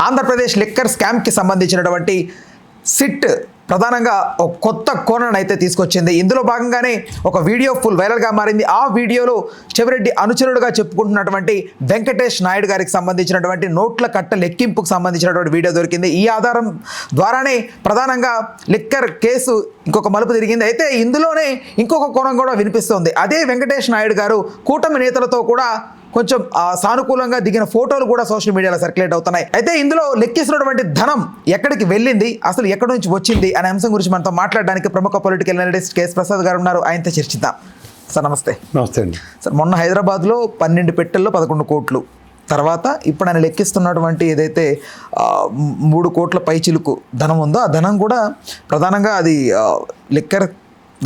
Andhra Pradesh liquor స్కామ్కి సంబంధించినటువంటి SIT ప్రధానంగా ఒక కొత్త కోణాన్ని అయితే తీసుకొచ్చింది. ఇందులో భాగంగానే ఒక వీడియో ఫుల్ వైరల్గా మారింది. ఆ వీడియోలో చెవిరెడ్డి అనుచరుడుగా చెప్పుకుంటున్నటువంటి వెంకటేష్ నాయుడు గారికి సంబంధించినటువంటి నోట్ల కట్ట లెక్కింపుకు సంబంధించినటువంటి వీడియో దొరికింది. ఈ ఆధారం ద్వారానే ప్రధానంగా లిక్కర్ కేసు ఇంకొక మలుపు తిరిగింది. అయితే ఇందులోనే ఇంకొక కోణం కూడా వినిపిస్తోంది. అదే వెంకటేష్ నాయుడు గారు కూటమి నేతలతో కూడా కొంచెం సానుకూలంగా దిగిన ఫోటోలు కూడా సోషల్ మీడియాలో సర్క్యులేట్ అవుతున్నాయి. అయితే ఇందులో లెక్కిస్తున్నటువంటి ధనం ఎక్కడికి వెళ్ళింది, అసలు ఎక్కడి నుంచి వచ్చింది అనే అంశం గురించి మనతో మాట్లాడడానికి ప్రముఖ పొలిటికల్ అనలిస్ట్ కేఎస్ ప్రసాద్ గారు ఉన్నారు. ఆయనతో చర్చిద్దాం. సార్ నమస్తే. నమస్తే అండి. సార్, మొన్న హైదరాబాద్లో 12 పెట్టెల్లో 11 కోట్లు తర్వాత ఇప్పుడు ఆయన లెక్కిస్తున్నటువంటి ఏదైతే 3 కోట్ల పైచిలుకు ధనం ఉందో ఆ ధనం కూడా ప్రధానంగా అది లిక్కర్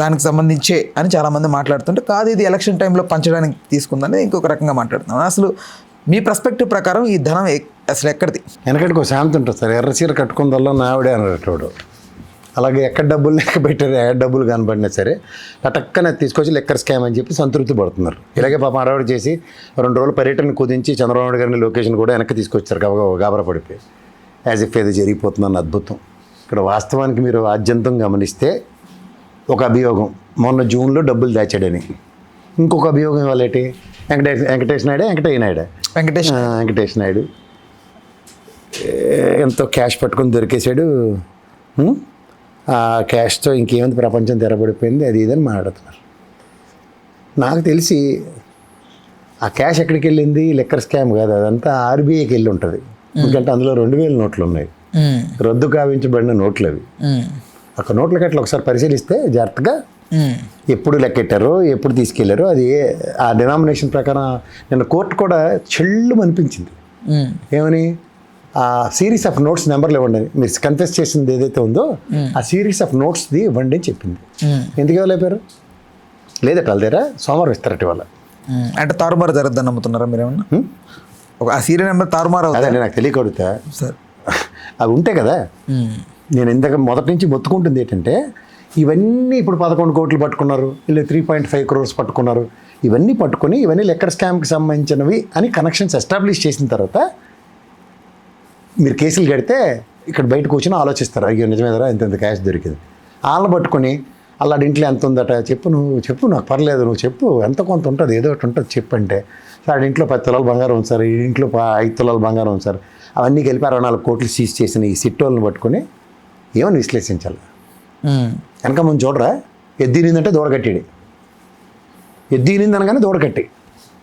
దానికి సంబంధించే అని చాలామంది మాట్లాడుతుంటే కాదు, ఇది ఎలక్షన్ టైంలో పంచడానికి తీసుకుందని ఇంకొక రకంగా మాట్లాడుతున్నాను. అసలు మీ పర్స్పెక్టివ్ ప్రకారం ఈ ధనం అసలు ఎక్కడిది? వెనకటికి ఒక శాంతి ఉంటుంది సార్, ఎర్ర చీర కట్టుకుందల్లో నావిడే అనేటోడు. అలాగే ఎక్కడ డబ్బులు లెక్క పెట్టారు, ఎక్కడ డబ్బులు కనబడినా సరే టక్కనే తీసుకొచ్చి లెక్కర్ స్కామ్ అని చెప్పి సంతృప్తి పడుతున్నారు. ఇలాగే పాపం అడవాడు చేసి 2 రోజుల పర్యటన కుదించి చంద్రబాబు గారిని లొకేషన్ కూడా వెనక్కి తీసుకొచ్చారు గాబరా పడిపోయి, యాజ్ ఇఫ్ ఏదో జరిగిపోతుందని అద్భుతం. ఇక్కడ వాస్తవానికి మీరు ఆద్యంతం గమనిస్తే ఒక అభియోగం మొన్న జూన్లో డబ్బులు దాచాడని, ఇంకొక అభియోగం ఇవాళ ఏంటి, వెంకటేష్ నాయుడు ఎంతో క్యాష్ పట్టుకొని దొరికేశాడు. ఆ క్యాష్తో ఇంకేమైంది, ప్రపంచం తెరబడిపోయింది, అది ఇదని మాట్లాడుతున్నారు. నాకు తెలిసి ఆ క్యాష్ ఎక్కడికి వెళ్ళింది, లెక్కర్ స్కామ్ కాదు, అదంతా ఆర్బీఐకి వెళ్ళి ఉంటుంది. ఎందుకంటే అందులో 2000 నోట్లు ఉన్నాయి, రద్దు కావించబడిన నోట్లు అవి. ఒక నోట్ల కట్టలు ఒకసారి పరిశీలిస్తే జాగ్రత్తగా ఎప్పుడు లెక్కెట్టారో ఎప్పుడు తీసుకెళ్లారో అది ఆ డినామినేషన్ ప్రకారం నిన్న కోర్టు కూడా చెల్లు అనిపించింది. ఏమని, ఆ సిరీస్ ఆఫ్ నోట్స్ నెంబర్లు ఇవ్వండి, మీరు కన్ఫెస్ చేసింది ఏదైతే ఉందో ఆ సిరీస్ ఆఫ్ నోట్స్ది ఇవ్వండి అని చెప్పింది. ఎందుకు ఇవ్వలేపారు? లేదట వాళ్ళ దగ్గర సోమవారం ఇస్తారట ఇవాళ. అంటే తారుమారు జరగద్దని నమ్ముతున్నారా మీరేమన్నా? ఆ సీరియల్ నెంబర్ తారుమారు అదే నాకు తెలియకడుగుతా సార్, అవి ఉంటాయి కదా. నేను ఇందాక మొదటి నుంచి మొత్తుకుంటుంది ఏంటంటే ఇవన్నీ ఇప్పుడు 11 కోట్లు పట్టుకున్నారు, ఇలా 3.5 crores పట్టుకున్నారు, ఇవన్నీ పట్టుకొని ఇవన్నీ లెక్కర్ స్కామ్కి సంబంధించినవి అని కనెక్షన్స్ ఎస్టాబ్లిష్ చేసిన తర్వాత మీరు కేసులు కడితే ఇక్కడ బయటకు వచ్చినా ఆలోచిస్తారు, అయ్యో నిజమేదరా ఇంత క్యాష్ దొరికింది. వాళ్ళని పట్టుకొని అల్లాడి ఇంట్లో ఎంత ఉందట చెప్పు, నాకు పర్లేదు, నువ్వు చెప్పు, ఎంత కొంత ఉంటుంది, ఏదో ఒకటి ఉంటుంది చెప్పంటే, సార్ ఇంట్లో 10 తులాలు బంగారం ఉంది సార్, ఈ ఇంట్లో 5 తులాలు బంగారం ఉంది సార్, అవన్నీ కలిపి 64 కోట్లు సీజ్ చేసిన ఈ సిట్టోళ్ళని పట్టుకొని ఏమని విశ్లేషించాలి? వెనక ముందు చూడరా, ఎద్దినిందంటే దూడకట్టాడు, ఎద్దినింది అనగానే దూడకట్టి,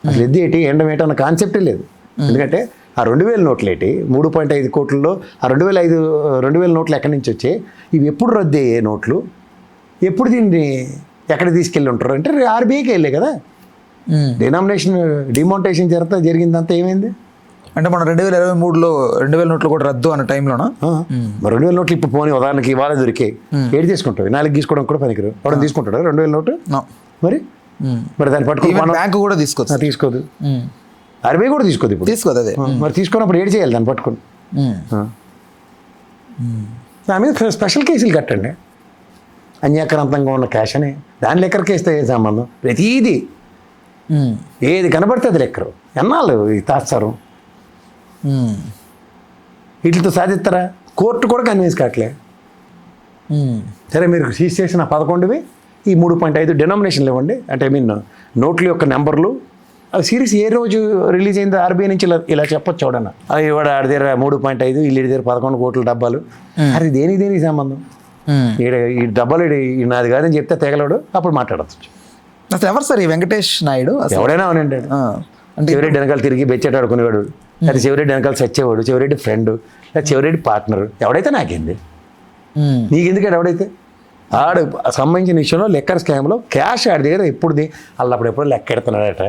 అసలు ఎద్ది ఏంటి ఎండం ఏంటి అన్న కాన్సెప్టే లేదు. ఎందుకంటే ఆ 2000 నోట్లు ఏంటి, 3.5 కోట్లలో ఆ 2000 నోట్లు ఎక్కడి నుంచి వచ్చాయి, ఇవి ఎప్పుడు రద్దు అయ్యే నోట్లు, ఎప్పుడు దీన్ని ఎక్కడ తీసుకెళ్ళి ఉంటారు అంటే ఆర్బీఐకి వెళ్ళే కదా. డిమానిటేషన్ జరిగిందంతా ఏమైంది అంటే మన 2023లో 2000 నోట్లు కూడా రద్దు అన్న టైంలోనా? 2000 నోట్లు ఇప్పుడు పోనీ ఉదాహరణకి ఇవాళ దొరికాయి, ఏడు తీసుకుంటావు, 4 తీసుకోవడం కూడా పనికిరు, ఎవరైనా తీసుకుంటాడు 2000 నోటు? మరి దాన్ని పట్టుకుని బ్యాంకు కూడా తీసుకోదు, ఆర్బీఐ కూడా తీసుకోదు, ఇప్పుడు తీసుకోదు. అదే మరి తీసుకున్నప్పుడు ఏడు చేయాలి దాన్ని పట్టుకుని. దాని మీద స్పెషల్ కేసులు కట్టండి. అన్యాక్రాంతంగా ఉన్న క్యాష్ అని దాని లెక్కర్ కేస్తే ఏ సంబంధం? ప్రతిదీ ఏది కనబడితే అది లెక్కరు, ఎన్నాళ్ళు తాస్తారు, వీటితో సాధిస్తారా? కోర్టు కూడా కన్విన్స్ కావట్లే. సరే మీరు సీజ్ చేసిన 11వి ఈ 3.5 డినామినేషన్లు ఇవ్వండి, అంటే నోట్ల యొక్క నెంబర్లు, అవి సిరీస్ ఏ రోజు రిలీజ్ అయిందో ఆర్బీఐ నుంచి ఇలా చెప్పొచ్చు చూడన్న, అవి ఇవాడ ఆడి దగ్గర 3.5, వీళ్ళ దగ్గర 11 కోట్ల డబ్బాలు, అది దేనికి సంబంధం? ఈ డబ్బాలు నాది కాదని చెప్తే తెగలడు, అప్పుడు మాట్లాడచ్చు. అసలు ఎవరు సార్ ఈ వెంకటేష్ నాయుడు? ఎవడైనా అవునండి, అంటే చెవిరెడ్డి వెనకాల తిరిగి బెచ్చేట ఆడుకునేవాడు, అది చెవిరెడ్డి వెనకాల చచ్చేవాడు, చెవిరెడ్డి ఫ్రెండ్, చెవిరెడ్డి పార్ట్నర్, ఎవడైతే నాకేంది, నీకెందుకు ఎవడైతే ఆడు సంబంధించిన విషయంలో లెక్కర్ స్కామ్లో క్యాష్ ఆడి దగ్గర ఎప్పుడుది అల్లప్పుడెప్పుడు లెక్క ఎడుతున్నాడట,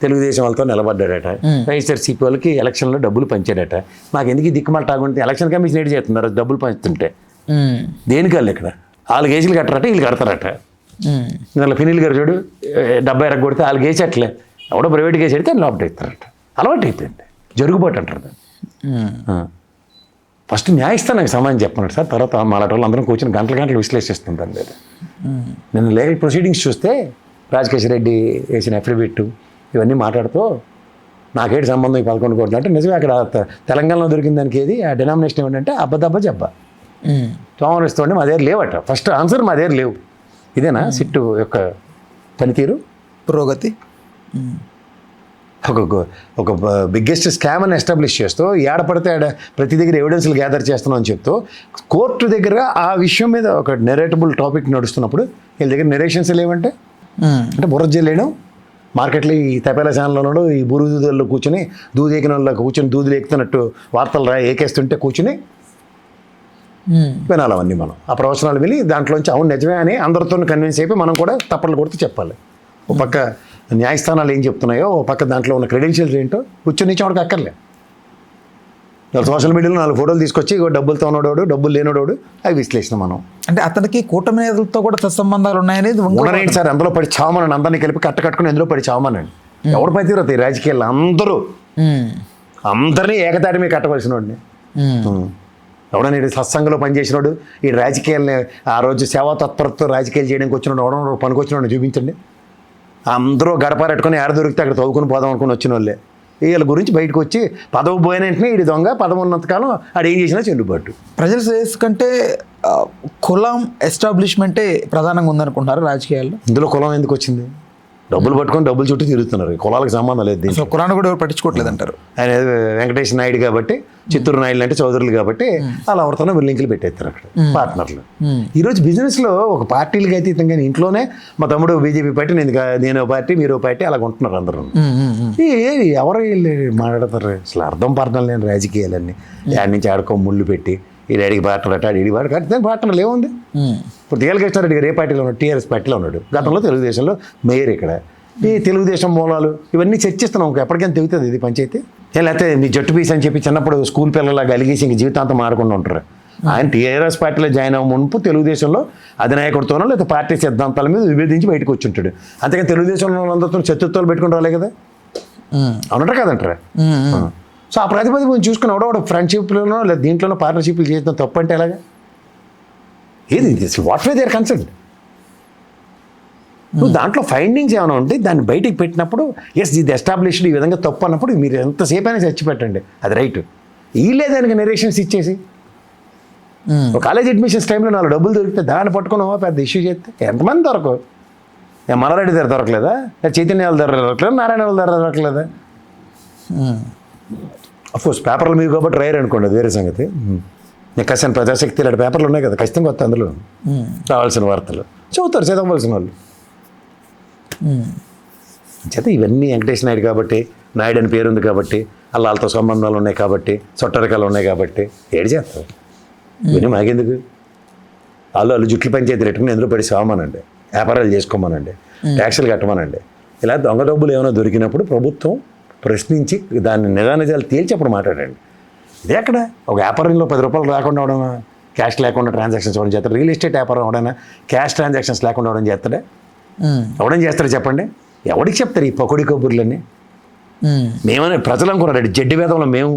తెలుగుదేశం వాళ్ళతో నిలబడ్డాడట, వైఎస్ఆర్సీపీ వాళ్ళకి ఎలక్షన్లో డబ్బులు పంచాడట. మాకెందుకు దిక్కుమాల టాగుంటే ఎలక్షన్ కమిషన్ ఏడు చేస్తున్నారు డబ్బులు పంచుతుంటే, దేనికి వాళ్ళు ఇక్కడ 4 కేసులు కట్టరట, వీళ్ళు కడతారట. ఇందులో ఫినిల్ గారు చూడు 70 ఎరగొడితే 4 కేసు అట్లే, ఎవడో ప్రైవేట్ కేసు పెడితే లోపల ఇస్తారట. అలవాటు అయిపోయింది, జరుగుబాటు అంటారు దాన్ని. ఫస్ట్ న్యాయస్థానానికి సమాధానం చెప్పన్నాడు సార్, తర్వాత మాలాంటి వాళ్ళు అందరం కూర్చొని గంటలు విశ్లేషిస్తుంది దాని మీద. నేను లీగల్ ప్రొసీడింగ్స్ చూస్తే రాజకేశ్వర రెడ్డి వేసిన అఫిడవిట్ ఇవన్నీ మాట్లాడుతూ నాకేంటి సంబంధం ఈ 11 కోట్లు అంటే నిజమే. అక్కడ తెలంగాణలో దొరికిన దానికి ఏది ఆ డినామినేషన్ ఏమిటంటే అబ్బదబ్బ జబ్బ సోమరిస్తుండే మా దగ్గర లేవట. ఫస్ట్ ఆన్సర్ మా దగ్గర లేవు. ఇదేనా సిట్టు యొక్క పనితీరు? పురోగతి ఒక బిగ్గెస్ట్ స్కామ్ అని ఎస్టాబ్లిష్ చేస్తూ ఏడపడితే ఆడ ప్రతి దగ్గర ఎవిడెన్స్లు గ్యాదర్ చేస్తున్నాం అని చెప్తూ కోర్టు దగ్గర ఆ విషయం మీద ఒక నెరేటబుల్ టాపిక్ నడుస్తున్నప్పుడు వీళ్ళ దగ్గర నెరేషన్స్ లేవంటే అంటే బుర్ర చేయలేడం. మార్కెట్లో ఈ తపేలా ఛానల్లో ఈ బురుదుల్లో కూర్చొని దూదేకిన వాళ్ళు కూర్చొని దూదులు ఎక్కుతున్నట్టు వార్తలు ఏకేస్తుంటే కూర్చుని వినాలి అవన్నీ. మనం ఆ ప్రవచనాలు విని దాంట్లోంచి అవును నిజమే అని అందరితో కన్విన్స్ అయిపోయి మనం కూడా తప్పట్లు కొడుతూ చెప్పాలి. ఒక పక్క న్యాయస్థానాలు ఏం చెప్తున్నాయో, ఒక పక్క దాంట్లో ఉన్న క్రెడెన్షియల్స్ ఏంటో కూర్చొని వాడికి అక్కర్లే. సోషల్ మీడియాలో 4 ఫోటోలు తీసుకొచ్చి డబ్బులతో ఉన్నోడు డబ్బులు లేనోడు అవి విశ్లేషణ మనం. అంటే అతనికి కూటమి నేతలతో కూడా సత్సంబంధాలు ఉన్నాయనేది ఉండనేంటి సార్? అందులో పడి చావమనండి, అందరినీ కలిపి కట్టుకుని ఎందులో పడి చావమనండి. ఎవరు పనితీరవుతాయి ఈ రాజకీయాల్లో? అందరినీ ఏకతాటి మీద కట్టవలసిన వాడిని. ఎవడన్నా సత్సంగంలో పనిచేసినాడు ఈ రాజకీయాలని ఆ రోజు సేవా తత్పరతో రాజకీయాలు చేయడానికి వచ్చినాడు ఎవడో పనికొచ్చినాడు చూపించండి. అందరూ గడపారెట్టుకుని ఏడ దొరికితే అక్కడ తవ్వుకుని పోదాం అనుకుని వచ్చిన వాళ్ళే. వీళ్ళ గురించి బయటకు వచ్చి పదవి పోయిన వెంటనే ఇది దొంగ, పదవి ఉన్నంతకాలం ఆడు ఏం చేసినా చెల్లుబాటు. ప్రజల శ్రేయస్ కంటే కులం ఎస్టాబ్లిష్మెంటే ప్రధానంగా ఉందనుకుంటున్నారు రాజకీయాల్లో. ఇందులో కులం ఎందుకు వచ్చింది? డబ్బులు పట్టుకొని డబ్బులు చుట్టూ తిరుగుతున్నారు. కులాలకు సంబంధం లేదు దీంట్లో. కులాన్ని కూడా ఎవరు పట్టించుకోవట్లేదు అంటారు. ఆయన వెంకటేష్ నాయుడు కాబట్టి, చిత్తూరు నాయుడు అంటే చౌదరులు కాబట్టి అలా ఎవరితోనో లింకులు పెట్టేస్తారు అక్కడ పార్ట్నర్లు. ఈరోజు బిజినెస్లో ఒక పార్టీలకి అతీతంగా ఇంట్లోనే మా తమ్ముడు బీజేపీ పార్టీ, నేను పార్టీ మీరు పార్టీ అలాగ ఉంటున్నారు అందరూ. ఎవరు మాట్లాడతారు? అసలు అర్థం పార్ట్నర్ లేని రాజకీయాలన్నీ ఆడి నుంచి ఆడుకో ముళ్ళు పెట్టి ఈ డాడీకి పార్ట్నర్ అట్ట ఆడి పార్ట్నర్ పార్ట్నర్లు ఏముంది? ఇప్పుడు దియాల కృష్ణారెడ్డి గారు ఏ పార్టీలో ఉన్నాడు? టీఆర్ఎస్ పార్టీలో ఉన్నాడు. గతంలో తెలుగుదేశంలో మేయర్. ఇక్కడ ఈ తెలుగుదేశం మూలాలు ఇవన్నీ చర్చిస్తున్నాం. ఎప్పటికైనా తెగుతుంది ఇది పంచాయతీ. లేకపోతే మీ జట్టు పీస్ అని చెప్పి చిన్నప్పుడు స్కూల్ పిల్లలాగా అలిగేసి ఇంక జీవితాంతం ఆడకుండా ఉంటారు. ఆయన టీఆర్ఎస్ పార్టీలో జాయిన్ అవ్వ మునుపు తెలుగుదేశంలో అధినాయకుడితోనో లేదా పార్టీ సిద్ధాంతాల మీద విభేదించి బయటకు వచ్చి ఉంటాడు. అంతేకాని తెలుగుదేశంలో అందరితో శత్రుత్వాలు పెట్టుకుని రాలే కదా, అవునట కదంటారా? సో ఆ ప్రతిపదిని చూసుకుని ఎవడో ఫ్రెండ్షిప్లోనో లేదా దీంట్లోనో పార్ట్నర్షిప్లు చేయడం తప్పు అంటే ఎలాగా? ఏది వాట్ వే దేర్ కన్సర్న్? నువ్వు దాంట్లో ఫైండింగ్స్ ఏమైనా ఉంటే దాన్ని బయటికి పెట్టినప్పుడు ఎస్ ఇది ఎస్టాబ్లిష్డ్ ఈ విధంగా తప్పు అన్నప్పుడు మీరు ఎంతసేపు అయినా చర్చి పెట్టండి, అది రైట్. వీళ్ళే దానికి నెరేషన్స్ ఇచ్చేసి ఒక కాలేజ్ అడ్మిషన్స్ టైంలో 4 డబ్బులు దొరికితే దాన్ని పట్టుకుని పెద్ద ఇష్యూ చేస్తే ఎంతమంది దొరకవు? మల్లారెడ్డి దగ్గర దొరకలేదా? చైతన్య వాళ్ళ దగ్గర దొరకలేదు? నారాయణ వాళ్ళ దగ్గర దొరకలేదా? అఫ్కోర్స్ పేపర్లు మీకు కాబట్టి రైర్ అనుకోండి, అది వేరే సంగతి. నేను కసిన ప్రజాశక్తి ఇలాంటి పేపర్లు ఉన్నాయి కదా, ఖచ్చితంగా వస్తాయి అందులో రావాల్సిన వార్తలు చదువుతారు చదవలసిన వాళ్ళు. చేత ఇవన్నీ వెంకటేష్ నాయుడు కాబట్టి, నాయుడు అని పేరు ఉంది కాబట్టి, వాళ్ళతో సంబంధాలు ఉన్నాయి కాబట్టి, చొట్టరికాలు ఉన్నాయి కాబట్టి ఏడు చేస్తారు. ఇవన్నీ మాకెందుకు? వాళ్ళు జుట్లు పంచాయతీలు పెట్టుకుని ఎందులో పడి సామానండి, వ్యాపారాలు చేసుకోమనండి, ట్యాక్సులు కట్టమనండి. ఇలా దొంగ డబ్బులు ఏమైనా దొరికినప్పుడు ప్రభుత్వం ప్రశ్నించి దాన్ని నిజానిజాలు తేల్చి అప్పుడు మాట్లాడండి. ఇదే అక్కడ ఒక వ్యాపారంలో 10 రూపాయలు రాకుండా అవడమా, క్యాష్ లేకుండా ట్రాన్సాక్షన్స్ అవ్వడం చేస్తాడు. రియల్ ఎస్టేట్ వ్యాపారం అవడైనా క్యాష్ ట్రాన్సాక్షన్స్ లేకుండా అవడం చేస్తాడా? ఎవడేం చేస్తాడు చెప్పండి? ఎవడికి చెప్తారు ఈ పకోడీ కబుర్లన్నీ? మేమనే ప్రజలు అనుకున్నాడు జడ్డి వేదంలో మేము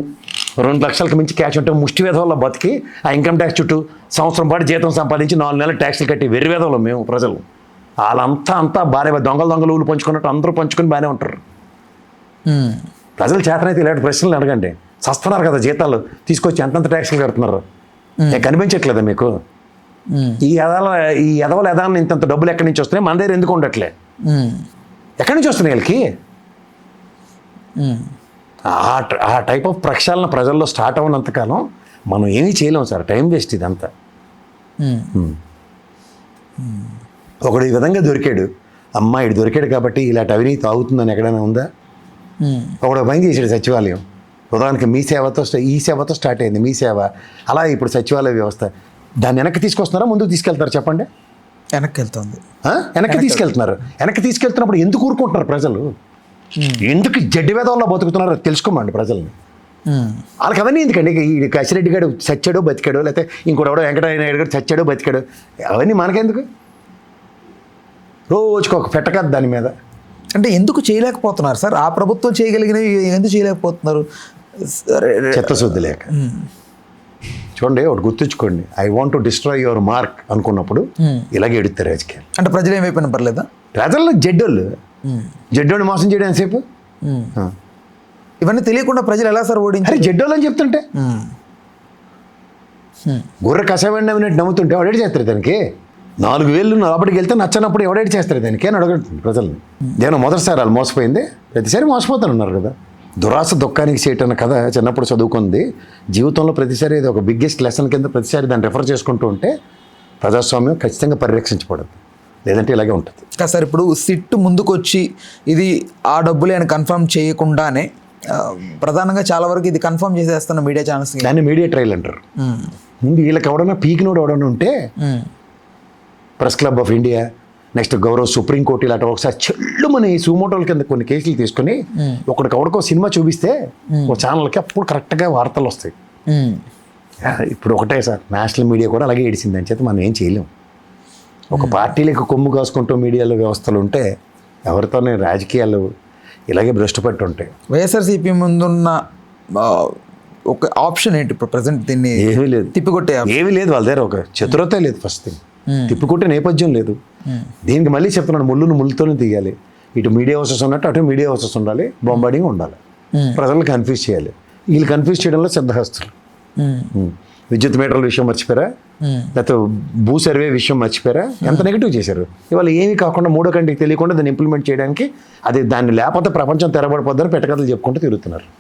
2 లక్షలకు మించి క్యాష్ ఉంటే ముష్టి వేదంలో బతికి ఆ ఇన్కమ్ ట్యాక్స్ చుట్టూ సంవత్సరం పాటు జీతం సంపాదించి 4 నెలలు ట్యాక్స్లు కట్టి వెర్రి వేదంలో మేము ప్రజలు. వాళ్ళంతా బాగా దొంగలు ఊళ్ళు పంచుకున్నట్టు అందరూ పంచుకొని బాగానే ఉంటారు. ప్రజలు చేతనైతే ఇలాంటి ప్రశ్నలు అడగండి. సస్తున్నారు కదా జీతాలు తీసుకొచ్చి ఎంతంత ట్యాక్స్లు కడుతున్నారు, కనిపించట్లేదా మీకు? ఈ ఎదవల ఎదాన్ని ఇంతంత డబ్బులు ఎక్కడి నుంచి వస్తున్నాయి, మన దగ్గర ఎందుకు ఉండట్లే? ఎక్కడి నుంచి వస్తున్నాయి వీళ్ళకి? ఆ టైప్ ఆఫ్ ప్రక్షాళన ప్రజల్లో స్టార్ట్ అవ్వనంతకాలం మనం ఏమీ చేయలేము సార్. టైం వేస్ట్ ఇదంతా. ఒకడు ఈ విధంగా దొరికాడు, అమ్మాయిడు దొరికాడు కాబట్టి ఇలాంటి అవినీతి ఆగుతుందని ఎక్కడైనా ఉందా? ఒకడు పని చేసాడు సచివాలయం. ఉదాహరణకి మీ సేవతో ఈ సేవతో స్టార్ట్ అయింది మీ సేవ. అలా ఇప్పుడు సచివాలయ వ్యవస్థ దాన్ని వెనక్కి తీసుకొస్తున్నారా ముందుకు తీసుకెళ్తారు చెప్పండి? వెనక్కి వెళ్తుంది. వెనక్కి తీసుకెళ్తున్నారు. వెనక్కి తీసుకెళ్తున్నప్పుడు ఎందుకు ఊరుకుంటున్నారు ప్రజలు? ఎందుకు జడ్డి వేదంలో బతుకుతున్నారో తెలుసుకోమండి ప్రజల్ని. వాళ్ళకి అవన్నీ ఎందుకండి? ఈ కసిరెడ్డి గారు చచ్చాడో బతికాడో, లేకపోతే ఇంకోటి ఎవడో వెంకటయ్య నాయుడు గారు చచ్చాడో బతికాడో, అవన్నీ మనకెందుకు? రోజుకి ఒక పెట్టకద్దు దాని మీద. అంటే ఎందుకు చేయలేకపోతున్నారు సార్? ఆ ప్రభుత్వం చేయగలిగినవి ఎందుకు చేయలేకపోతున్నారు? చిత్తశుద్ధి లేక. చూడండి ఒకటి గుర్తుంచుకోండి, I want to destroy your mark అనుకున్నప్పుడు ఇలాగే ఎడుతారు రాజకీయాలు. అంటే ప్రజలు ఏమైపోయినా పర్లేదా? ప్రజల్లో జడ్డోళ్ళు మోసం చేయడం సేపు ఇవన్నీ తెలియకుండా ప్రజలు ఎలా సార్ అరే ఓడించారు? జడ్డోళ్ళు అని చెప్తుంటే గొర్రె కసవండి అన్నట్టు నమ్ముతుంటే ఎవడేటి చేస్తారు దానికి? 4,000 లోపలికి వెళ్తే నచ్చనప్పుడు ఎవడేటి చేస్తారు దానికి అని అడగండి ప్రజల్ని. నేను మొదటిసారి వాళ్ళు మోసపోయింది, ప్రతిసారి మోసపోతానున్నారు కదా. దురాశ దుఃఖానికి చేయటం అన్న కథ చిన్నప్పుడు చదువుకుంది. జీవితంలో ప్రతిసారి ఇది ఒక బిగ్గెస్ట్ లెసన్ కింద ప్రతిసారి దాన్ని రెఫర్ చేసుకుంటూ ఉంటే ప్రజాస్వామ్యం ఖచ్చితంగా పరిరక్షించబడదు, లేదంటే ఇలాగే ఉంటుంది. కాదు సార్, ఇప్పుడు సిట్ ముందుకొచ్చి ఇది ఆ డబ్బులే అని కన్ఫర్మ్ చేయకుండానే ప్రధానంగా చాలా వరకు ఇది కన్ఫర్మ్ చేసేస్తున్న మీడియా ఛానల్స్. దాన్ని మీడియా ట్రయల్ అంటారు. ముందు వీళ్ళకి ఎవడన్నా పీకినోడు ఎవడన్నా ఉంటే press club of India, next Gaurav supreme court ఇలాంటి ఒకసారి చెల్లుమని సుమోటోల కింద కొన్ని కేసులు తీసుకుని ఒకడికో సినిమా చూపిస్తే ఒక ఛానల్కి అప్పుడు కరెక్ట్గా వార్తలు వస్తాయి. ఇప్పుడు ఒకటే సార్, నేషనల్ మీడియా కూడా అలాగే ఏడిసింది. అని చేత మనం ఏం చేయలేం. ఒక పార్టీలకు కొమ్ము కాసుకుంటూ మీడియాలో వ్యవస్థలు ఉంటే ఎవరితోనే రాజకీయాలు ఇలాగే భ్రష్టుపట్టి ఉంటాయి. వైఎస్ఆర్సీపీ ముందున్న ఒక ఆప్షన్ ఏంటి ఇప్పుడు ప్రజెంట్? దీన్ని ఏమీ లేదు, తిప్పికొట్టే ఏమీ లేదు. వాళ్ళ దగ్గర ఒక చతురత లేదు. ఫస్ట్ థింగ్, తిప్పుకుంటే నేపథ్యం లేదు. దీనికి మళ్ళీ చెప్తున్నాను, ముళ్ళును ముళ్ళుతోనే తీయాలి. ఇటు మీడియా హౌసెస్ ఉన్నట్టు అటు మీడియా హౌసెస్ ఉండాలి, బొంబార్డింగ్ ఉండాలి, ప్రజలను కన్ఫ్యూజ్ చేయాలి. వీళ్ళు కన్ఫ్యూజ్ చేయడంలో సిద్ధహస్తులు. విద్యుత్ మీటర్ల విషయం మర్చిపోయారా, లేకపోతే భూ సర్వే విషయం మర్చిపోయారా? ఎంత నెగిటివ్ చేశారు. ఇవాళ ఏమీ కాకుండా మూడో కంటికి తెలియకుండా దాన్ని ఇంప్లిమెంట్ చేయడానికి, అది దాన్ని లేకపోతే ప్రపంచం తెరబడిపోద్దని పెట్టకథలు చెప్పుకుంటూ తిరుగుతున్నారు.